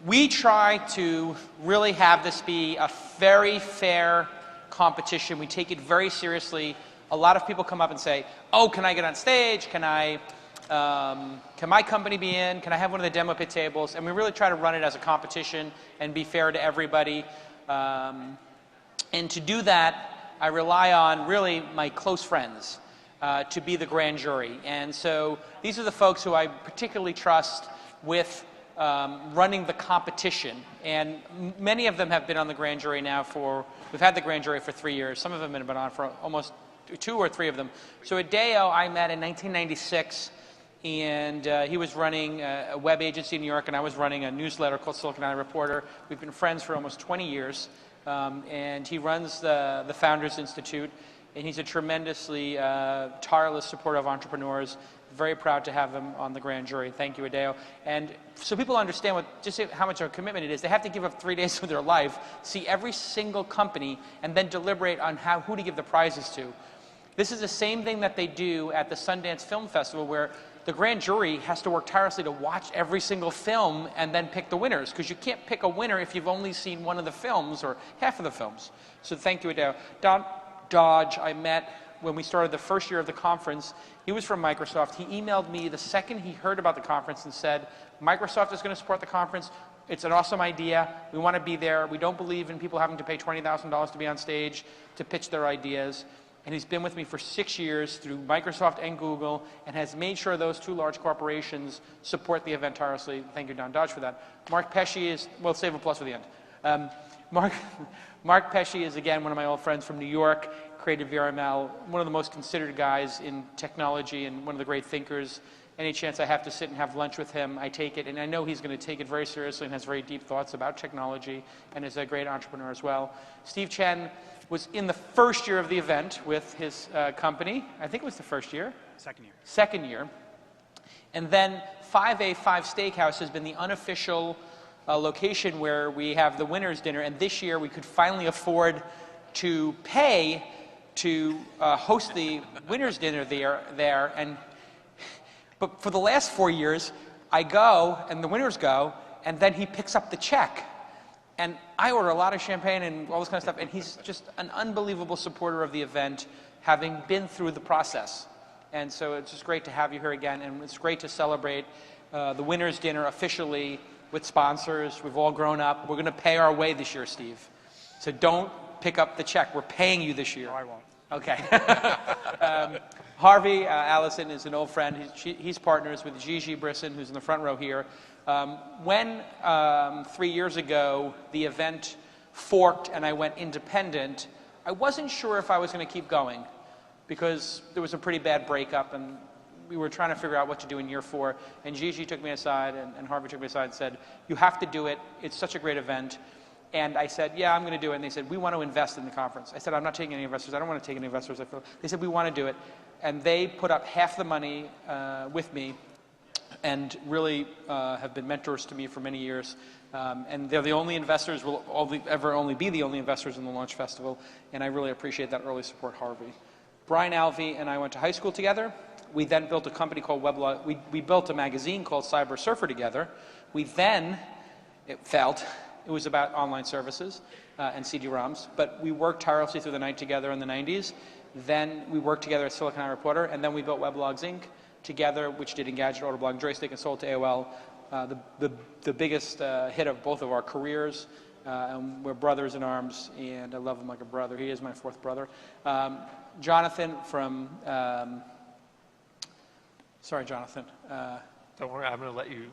we try to really have this be a very fair competition. We take it very seriously. A lot of people come up and say, oh, can I get on stage? Can my company be in? Can I have one of the demo pit tables? And we really try to run it as a competition and be fair to everybody. And to do that, I rely on really my close friends to be the grand jury. And so these are the folks who I particularly trust with running the competition. And many of them have been on the grand jury now we've had the grand jury for 3 years. Some of them have been on for almost 2 or 3 of them. So Adeo I met in 1996, and he was running a web agency in New York, and I was running a newsletter called Silicon Valley Reporter. We've been friends for almost 20 years, and he runs the Founders Institute, and he's a tremendously tireless supporter of entrepreneurs. Very proud to have him on the grand jury. Thank you, Adeo. And so people understand just how much of a commitment it is. They have to give up 3 days of their life, see every single company, and then deliberate on who to give the prizes to. This is the same thing that they do at the Sundance Film Festival, where the grand jury has to work tirelessly to watch every single film and then pick the winners, because you can't pick a winner if you've only seen one of the films or half of the films. So thank you, Adeo. Don Dodge, I met when we started the first year of the conference. He was from Microsoft. He emailed me the second he heard about the conference and said, Microsoft is going to support the conference. It's an awesome idea. We want to be there. We don't believe in people having to pay $20,000 to be on stage to pitch their ideas. And he's been with me for 6 years through Microsoft and Google, and has made sure those 2 large corporations support the event tirelessly. Thank you, Don Dodge, for that. Mark Pesce is, well, save a plus for the end. Mark Pesce is, again, one of my old friends from New York, created VRML, one of the most considered guys in technology and one of the great thinkers. Any chance I have to sit and have lunch with him, I take it. And I know he's going to take it very seriously and has very deep thoughts about technology, and is a great entrepreneur as well. Steve Chen was in the first year of the event with his company. I think it was the first year. Second year. And then 5A5 Steakhouse has been the unofficial location where we have the winner's dinner. And this year we could finally afford to pay to host the winner's dinner there. But for the last 4 years, I go and the winners go, and then he picks up the check. And I order a lot of champagne and all this kind of stuff, and he's just an unbelievable supporter of the event, having been through the process. And so it's just great to have you here again, and it's great to celebrate the winner's dinner officially with sponsors. We've all grown up. We're going to pay our way this year, Steve. So don't pick up the check. We're paying you this year. No, I won't. Okay. Harvey, Allison is an old friend. He's partners with Gigi Brisson, who's in the front row here. When 3 years ago the event forked and I went independent, I wasn't sure if I was going to keep going, because there was a pretty bad breakup and we were trying to figure out what to do in year 4. And Gigi took me aside and Harvey took me aside and said, you have to do it. It's such a great event. And I said, yeah, I'm going to do it. And they said, we want to invest in the conference. I said, I'm not taking any investors. I don't want to take any investors. They said, we want to do it. And they put up half the money with me, and really have been mentors to me for many years. And they're the only investors, will ever only be the only investors in the Launch Festival. And I really appreciate that early support, Harvey. Brian Alvey and I went to high school together. We then built a company called Weblog. We built a magazine called Cyber Surfer together. It was about online services and CD-ROMs, but we worked tirelessly through the night together in the 90s. Then we worked together at Silicon Valley Reporter, and then we built Weblogs Inc. together, which did Engadget, Autoblog, Joystick, and sold to AOL. The biggest hit of both of our careers. And we're brothers in arms, and I love him like a brother. He is my 4th brother. Jonathon from, sorry, Jonathon. Don't worry, I'm going to let you.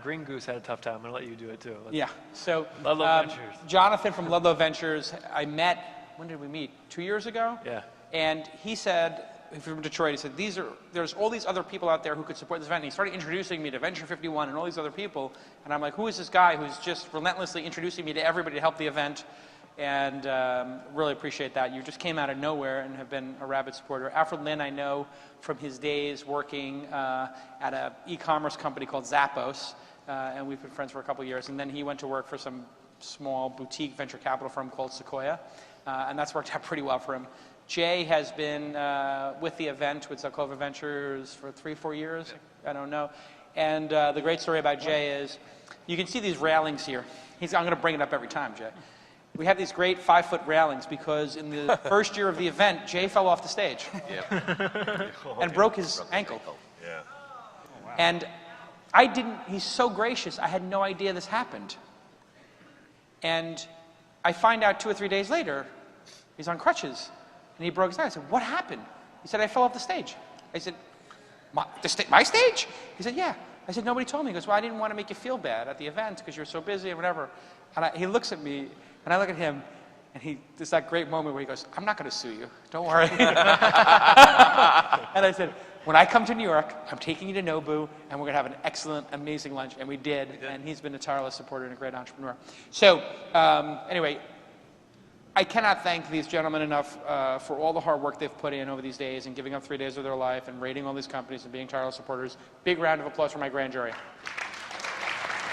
Green Goose had a tough time. I'm going to let you do it too. Yeah. So Ludlow Ventures. Jonathon from Ludlow Ventures, I met. When did we meet? 2 years ago. Yeah. And he said, from Detroit, he said, there's all these other people out there who could support this event. And he started introducing me to Venture 51 and all these other people. And I'm like, who is this guy who's just relentlessly introducing me to everybody to help the event? And really appreciate that. You just came out of nowhere and have been a rabid supporter. Alfred Lin, I know from his days working at an e-commerce company called Zappos, and we've been friends for a couple of years. And then he went to work for some small boutique venture capital firm called Sequoia, and that's worked out pretty well for him. Jay has been with the event with Zelkova Ventures for 3-4 years. I don't know. And the great story about Jay is, you can see these railings here. I'm going to bring it up every time, Jay. We have these great 5-foot railings because in the first year of the event, Jay fell off the stage and broke his ankle. Yeah. And he's so gracious, I had no idea this happened. And I find out 2 or 3 days later, he's on crutches, and he broke his leg. I said, what happened? He said, I fell off the stage. I said, my stage? He said, yeah. I said, nobody told me. He goes, well, I didn't want to make you feel bad at the event because you were so busy and whatever. And he looks at me, and I look at him, and there's that great moment where he goes, I'm not going to sue you. Don't worry. And I said, when I come to New York, I'm taking you to Nobu, and we're going to have an excellent, amazing lunch. And we did. And he's been a tireless supporter and a great entrepreneur. So anyway, I cannot thank these gentlemen enough for all the hard work they've put in over these days and giving up 3 days of their life and rating all these companies and being tireless supporters. Big round of applause for my grand jury.